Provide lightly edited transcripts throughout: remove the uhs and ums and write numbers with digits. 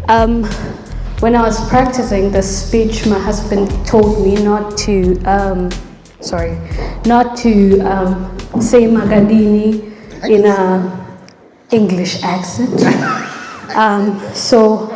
Um, when I was practicing this speech, my husband told me not to say Magadini in a English accent. So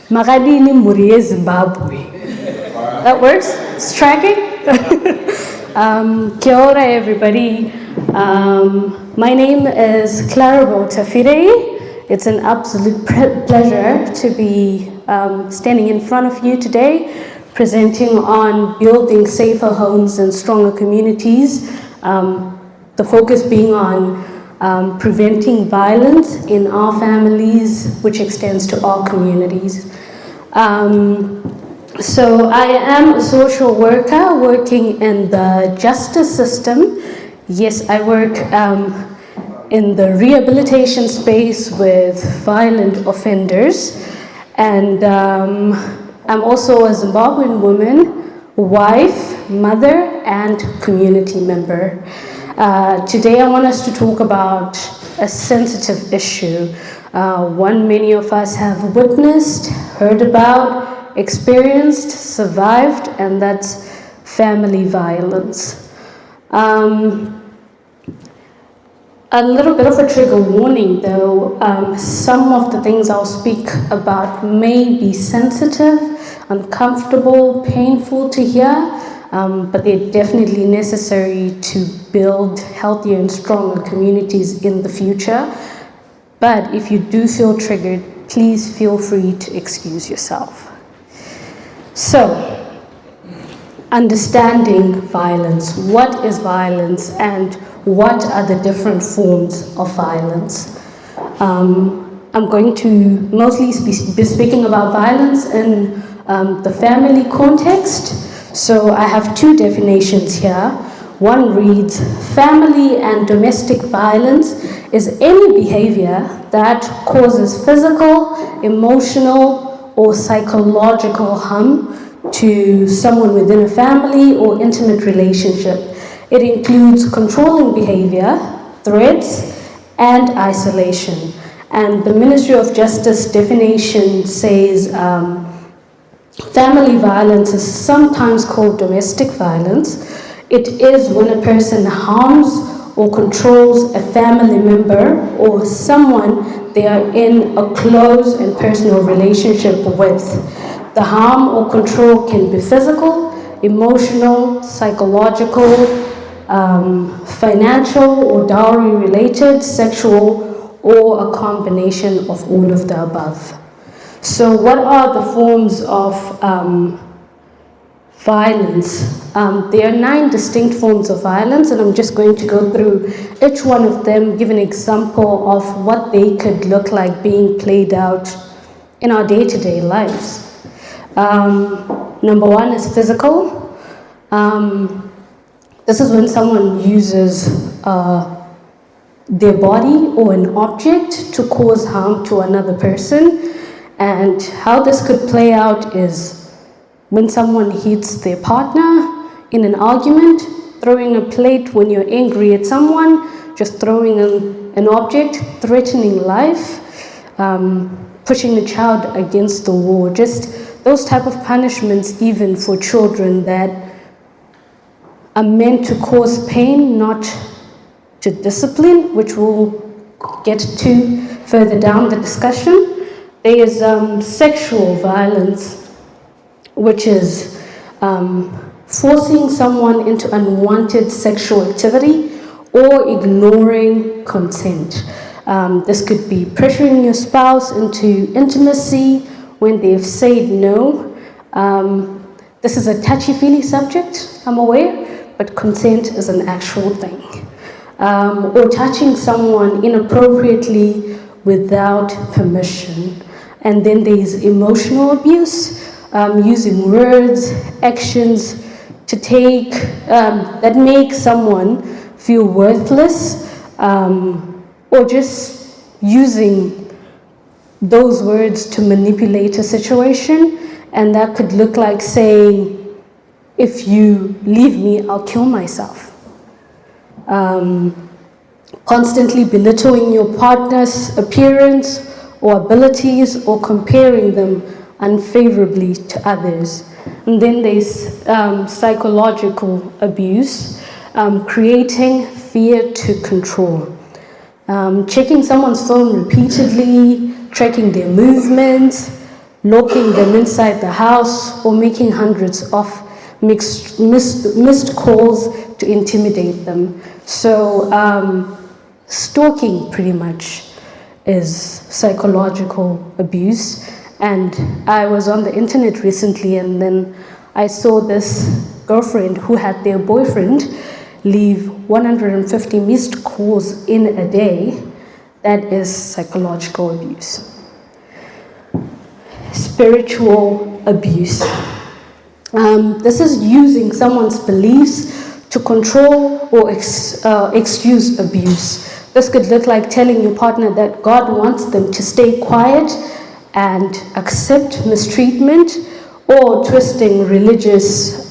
Magadini Murie Zimbabwe. That works? Striking? Kia ora, everybody. My name is Claribel Tafireyi. It's an absolute pleasure to be standing in front of you today, presenting on building safer homes and stronger communities. The focus being on preventing violence in our families, which extends to all communities. So I am a social worker working in the justice system. Yes, I work in the rehabilitation space with violent offenders. And I'm also a Zimbabwean woman, wife, mother, and community member. Today I want us to talk about a sensitive issue, one many of us have witnessed, heard about, experienced, survived, and that's family violence. A little bit of a trigger warning though, some of the things I'll speak about may be sensitive, uncomfortable, painful to hear, but they're definitely necessary to build healthier and stronger communities in the future. But if you do feel triggered, please feel free to excuse yourself. So, understanding violence. What is violence and what are the different forms of violence? I'm going to mostly be speaking about violence in the family context. So I have two definitions here. One reads, family and domestic violence is any behavior that causes physical, emotional, or psychological harm to someone within a family or intimate relationship. It includes controlling behavior, threats, and isolation. And the Ministry of Justice definition says family violence is sometimes called domestic violence. It is when a person harms or controls a family member or someone they are in a close and personal relationship with. The harm or control can be physical, emotional, psychological, financial or dowry related, sexual, or a combination of all of the above. So what are the forms of violence? There are 9 distinct forms of violence, and I'm just going to go through each one of them, give an example of what they could look like being played out in our day-to-day lives. Number 1 is physical. This is when someone uses their body or an object to cause harm to another person. And how this could play out is when someone hits their partner in an argument, throwing a plate when you're angry at someone, just throwing an object, threatening life, pushing a child against the wall, just those type of punishments even for children that are meant to cause pain, not to discipline, which we'll get to further down the discussion. There is sexual violence, which is forcing someone into unwanted sexual activity or ignoring consent. This could be pressuring your spouse into intimacy when they've said no. This is a touchy-feely subject, I'm aware, but consent is an actual thing. Or touching someone inappropriately without permission. And then there's emotional abuse, using words, actions to take, that make someone feel worthless, or just using those words to manipulate a situation. And that could look like saying, if you leave me, I'll kill myself. Constantly belittling your partner's appearance or abilities or comparing them unfavorably to others. And then there's psychological abuse, creating fear to control. Checking someone's phone repeatedly, tracking their movements, locking them inside the house, or making hundreds of missed calls to intimidate them. So stalking pretty much is psychological abuse. And I was on the internet recently, and then I saw this girlfriend who had their boyfriend leave 150 missed calls in a day. That is psychological abuse. Spiritual abuse. This is using someone's beliefs to control or excuse abuse. This could look like telling your partner that God wants them to stay quiet and accept mistreatment, or twisting religious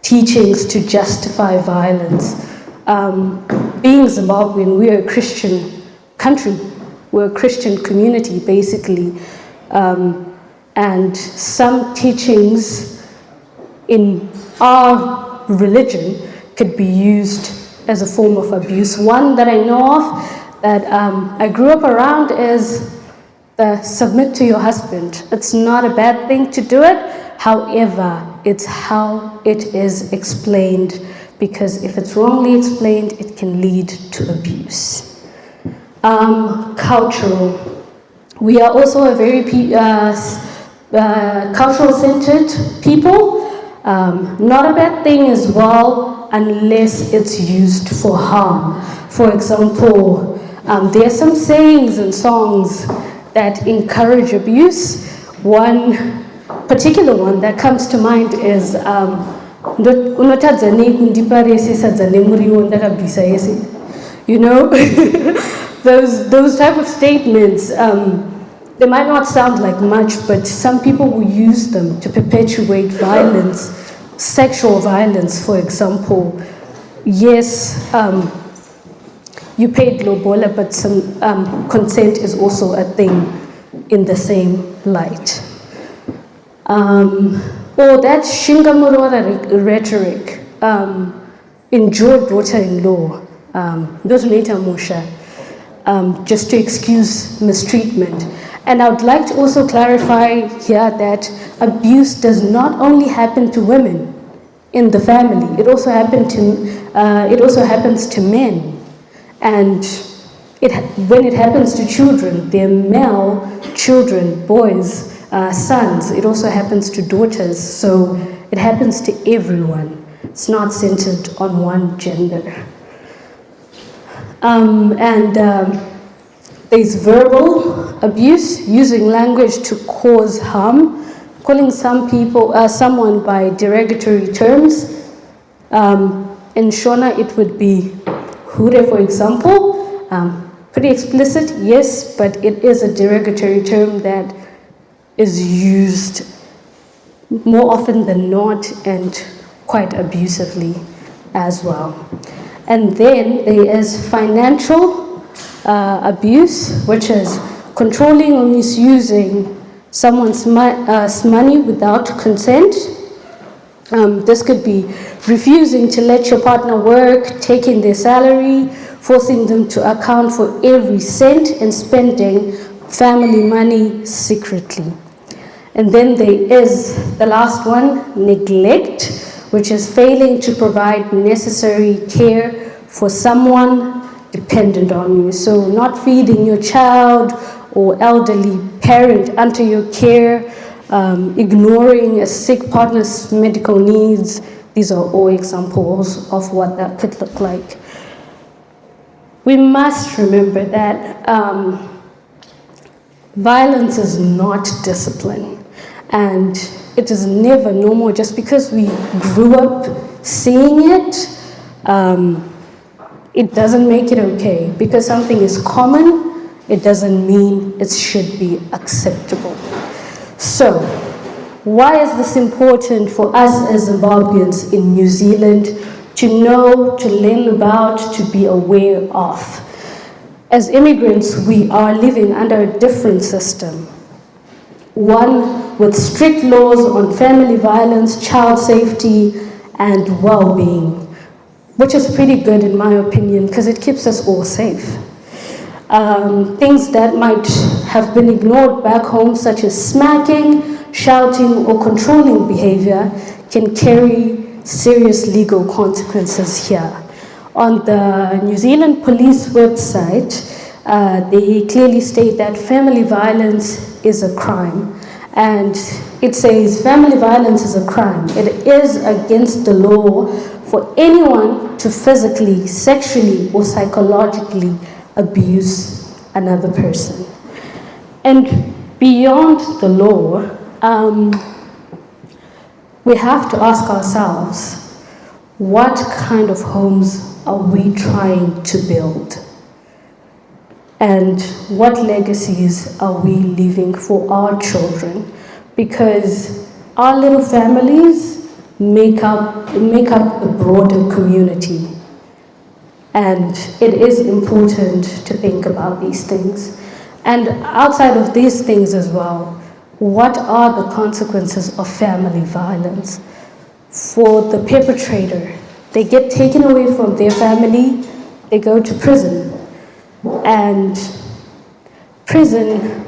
teachings to justify violence. Being Zimbabwean, we're a Christian country. We're a Christian community, basically. And some teachings in our religion could be used as a form of abuse. One that I know of that I grew up around is the submit to your husband. It's not a bad thing to do it. However, it's how it is explained, because if it's wrongly explained, it can lead to abuse. Cultural. We are also a very cultural-centered people. Not a bad thing as well, unless it's used for harm. For example, there are some sayings and songs that encourage abuse. One particular one that comes to mind is you know, those type of statements, they might not sound like much, but some people will use them to perpetuate violence, sexual violence, for example. Yes, you paid lobola, but some consent is also a thing in the same light. Or that Shingamurora rhetoric, enjoy daughter-in-law, those later Moshe, just to excuse mistreatment. And I would like to also clarify here that abuse does not only happen to women in the family, it also happens to men. And when it happens to children, they're male children, boys, sons, it also happens to daughters. So it happens to everyone. It's not centered on one gender. There's verbal abuse, using language to cause harm, calling someone by derogatory terms. In Shona, it would be Hure, for example. Pretty explicit, yes, but it is a derogatory term that is used more often than not and quite abusively as well. And then there is financial abuse, which is controlling or misusing someone's money without consent. This could be refusing to let your partner work, taking their salary, forcing them to account for every cent, and spending family money secretly. And then there is the last one, neglect, which is failing to provide necessary care for someone dependent on you. So not feeding your child or elderly parent under your care, ignoring a sick partner's medical needs. These are all examples of what that could look like. We must remember that violence is not discipline, and it is never normal. Just because we grew up seeing it, it doesn't make it okay. Because something is common, it doesn't mean it should be acceptable. So, why is this important for us as Zimbabweans in New Zealand to know, to learn about, to be aware of? As immigrants, we are living under a different system. One with strict laws on family violence, child safety, and well-being, which is pretty good in my opinion, because it keeps us all safe. Things that might have been ignored back home, such as smacking, shouting, or controlling behavior, can carry serious legal consequences here. On the New Zealand police website, they clearly state that family violence is a crime. And it says family violence is a crime. It is against the law for anyone to physically, sexually, or psychologically abuse another person. And beyond the law, we have to ask ourselves, what kind of homes are we trying to build? And what legacies are we leaving for our children? Because our little families make up the broader community. And it is important to think about these things. And outside of these things as well, what are the consequences of family violence? For the perpetrator, they get taken away from their family, they go to prison. And prison,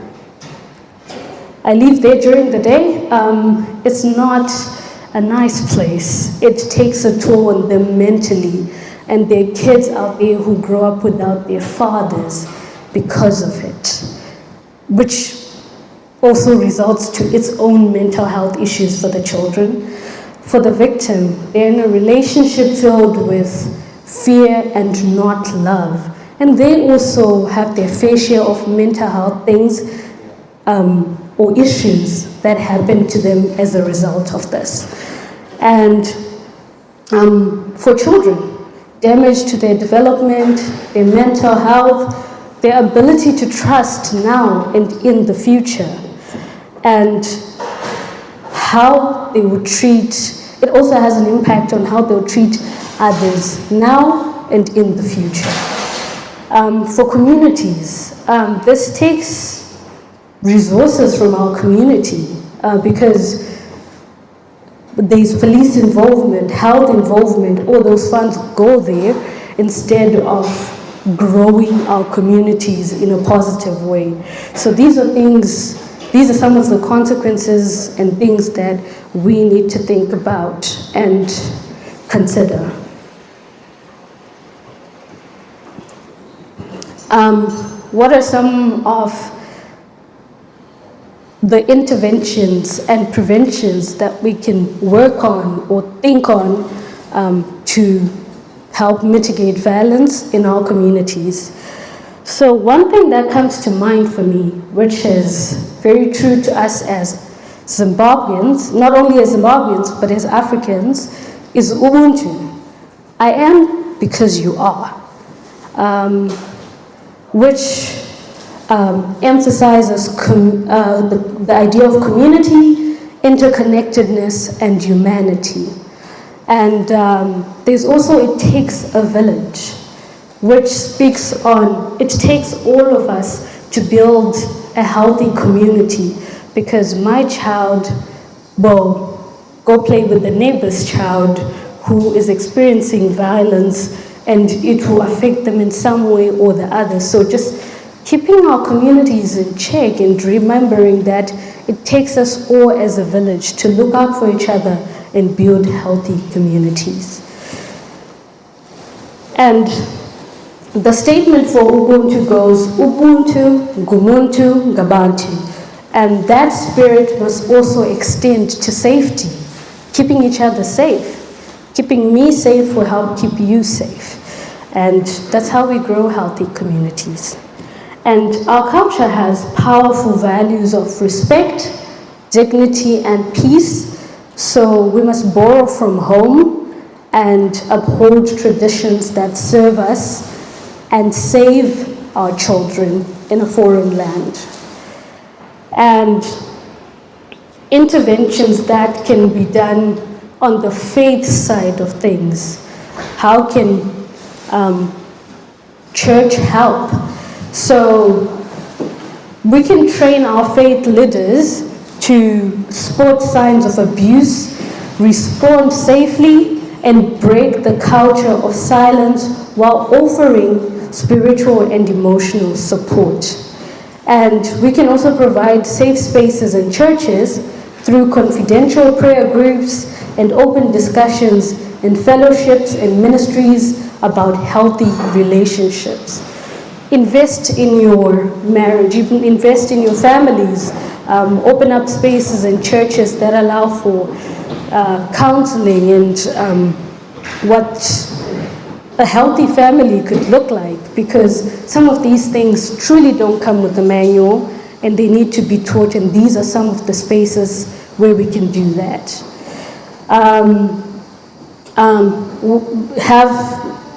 I live there during the day, it's not a nice place. It takes a toll on them mentally, and there are kids out there who grow up without their fathers because of it, which also results to its own mental health issues for the children. For the victim, they're in a relationship filled with fear and not love. And they also have their fair share of mental health things or issues that happen to them as a result of this. And for children, damage to their development, their mental health, their ability to trust now and in the future, and how they would treat, it also has an impact on how they'll treat others now and in the future. For communities, this takes resources from our community because there's police involvement, health involvement, all those funds go there instead of growing our communities in a positive way. So these are some of the consequences and things that we need to think about and consider. What are some of the interventions and preventions that we can work on or think on to help mitigate violence in our communities? So one thing that comes to mind for me, which is very true to us as Zimbabweans, not only as Zimbabweans, but as Africans, is Ubuntu. I am because you are. Which emphasizes the idea of community, interconnectedness, and humanity. And there's also, it takes a village, which speaks on, it takes all of us to build a healthy community, because my child will go play with the neighbor's child who is experiencing violence, and it will affect them in some way or the other. So just keeping our communities in check and remembering that it takes us all as a village to look out for each other and build healthy communities. And the statement for Ubuntu goes, Ubuntu, Ngumuntu, Ngabantu. And that spirit must also extend to safety, keeping each other safe. Keeping me safe will help keep you safe. And that's how we grow healthy communities. And our culture has powerful values of respect, dignity, and peace. So we must borrow from home and uphold traditions that serve us and save our children in a foreign land. And interventions that can be done on the faith side of things. How can church help? So we can train our faith leaders to spot signs of abuse, respond safely, and break the culture of silence while offering spiritual and emotional support. And we can also provide safe spaces in churches through confidential prayer groups and open discussions in fellowships and ministries about healthy relationships. Invest in your marriage, even invest in your families. Open up spaces in churches that allow for counseling and what a healthy family could look like, because some of these things truly don't come with a manual and they need to be taught, and these are some of the spaces where we can do that. Have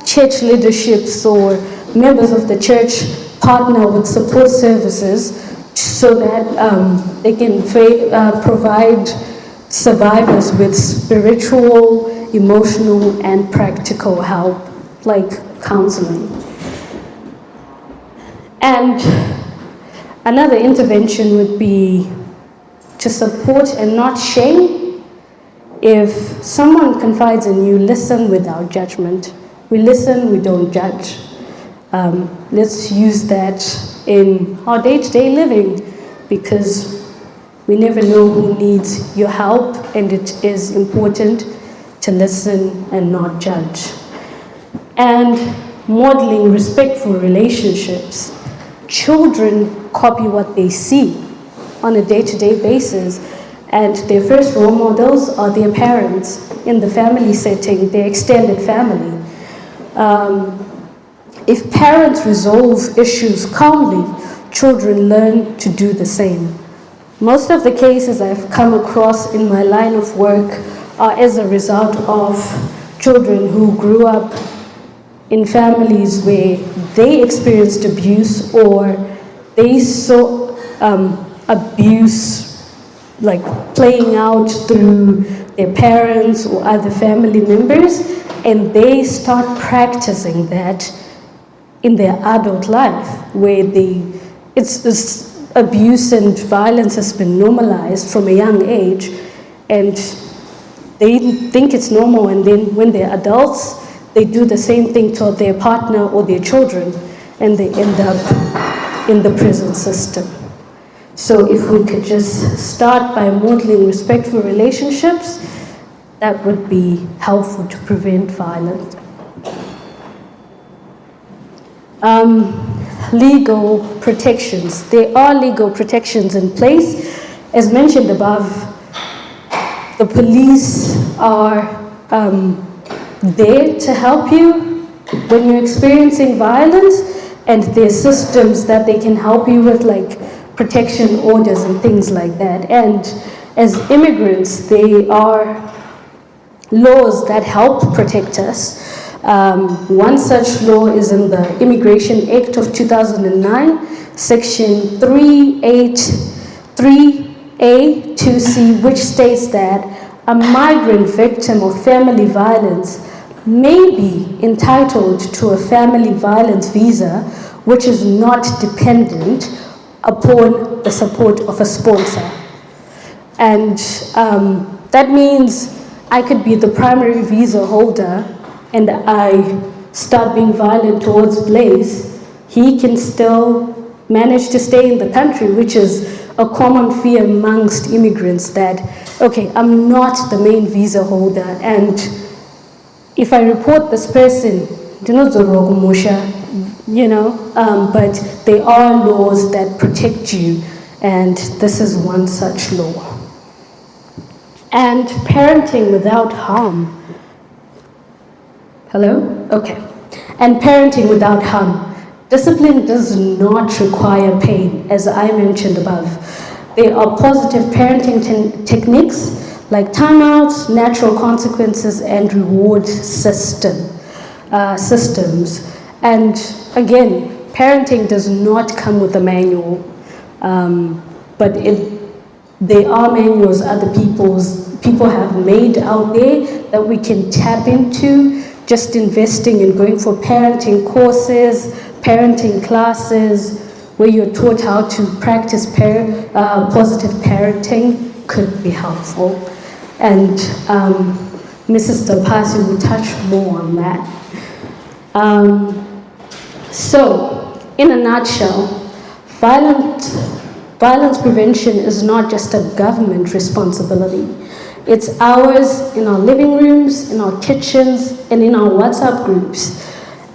church leaderships or members of the church partner with support services so that they can provide survivors with spiritual, emotional, and practical help, like counseling. And another intervention would be to support and not shame. If someone confides in you, listen without judgment. We listen, we don't judge. Let's use that in our day-to-day living, because we never know who needs your help, and it is important to listen and not judge. And modeling respectful relationships. Children copy what they see on a day-to-day basis, and their first role models are their parents in the family setting, their extended family. If parents resolve issues calmly, children learn to do the same. Most of the cases I've come across in my line of work are as a result of children who grew up in families where they experienced abuse, or they saw abuse like playing out through their parents or other family members, and they start practicing that in their adult life, where it's abuse and violence has been normalized from a young age, and they think it's normal, and then when they're adults, they do the same thing to their partner or their children, and they end up in the prison system. So if we could just start by modeling respectful relationships, that would be helpful to prevent violence. Legal protections. There are legal protections in place. As mentioned above, the police are there to help you when you're experiencing violence, and there's systems that they can help you with, like protection orders and things like that. And as immigrants, there are laws that help protect us. One such law is in the Immigration Act of 2009, Section 3A2C, which states that a migrant victim of family violence may be entitled to a family violence visa, which is not dependent upon the support of a sponsor. And that means I could be the primary visa holder and I start being violent towards Blaze, he can still manage to stay in the country, which is a common fear amongst immigrants, that, okay, I'm not the main visa holder, and if I report this person, but there are laws that protect you, and this is one such law. And parenting without harm. Hello? Okay. And parenting without harm. Discipline does not require pain, as I mentioned above. There are positive parenting techniques like timeouts, natural consequences, and reward systems. And again, parenting does not come with a manual, but there are manuals other people have made out there that we can tap into. Just investing in going for parenting courses, parenting classes where you're taught how to practice positive parenting could be helpful. And Mrs. Tapasi will touch more on that. So, in a nutshell, violence prevention is not just a government responsibility. It's ours in our living rooms, in our kitchens, and in our WhatsApp groups.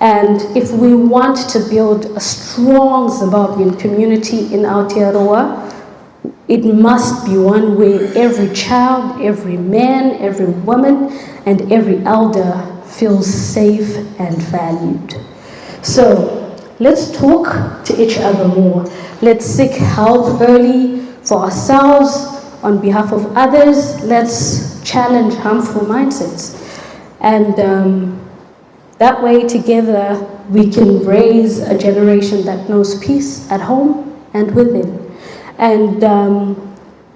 And if we want to build a strong Zimbabwean community in Aotearoa, it must be one where every child, every man, every woman, and every elder feels safe and valued. So let's talk to each other more. Let's seek help early for ourselves, on behalf of others. Let's challenge harmful mindsets. And that way, together, we can raise a generation that knows peace at home and within. And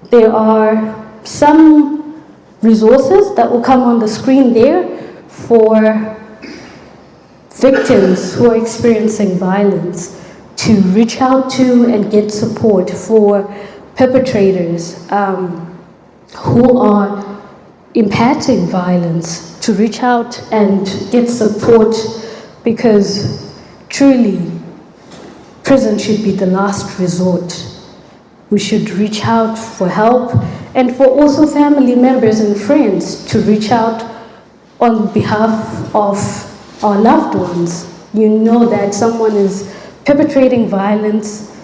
there are some resources that will come on the screen there for victims who are experiencing violence to reach out to and get support, for perpetrators who are imparting violence to reach out and get support, because truly prison should be the last resort. We should reach out for help, and for also family members and friends to reach out on behalf of our loved ones. You know that someone is perpetrating violence,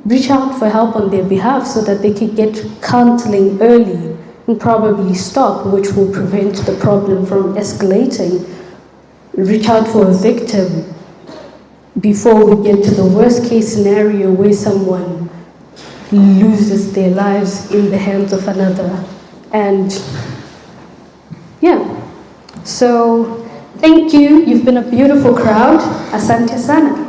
reach out for help on their behalf so that they can get counseling early and probably stop, which will prevent the problem from escalating. Reach out for a victim before we get to the worst case scenario where someone loses their lives in the hands of another. And yeah, so thank you. You've been a beautiful crowd. Asante sana.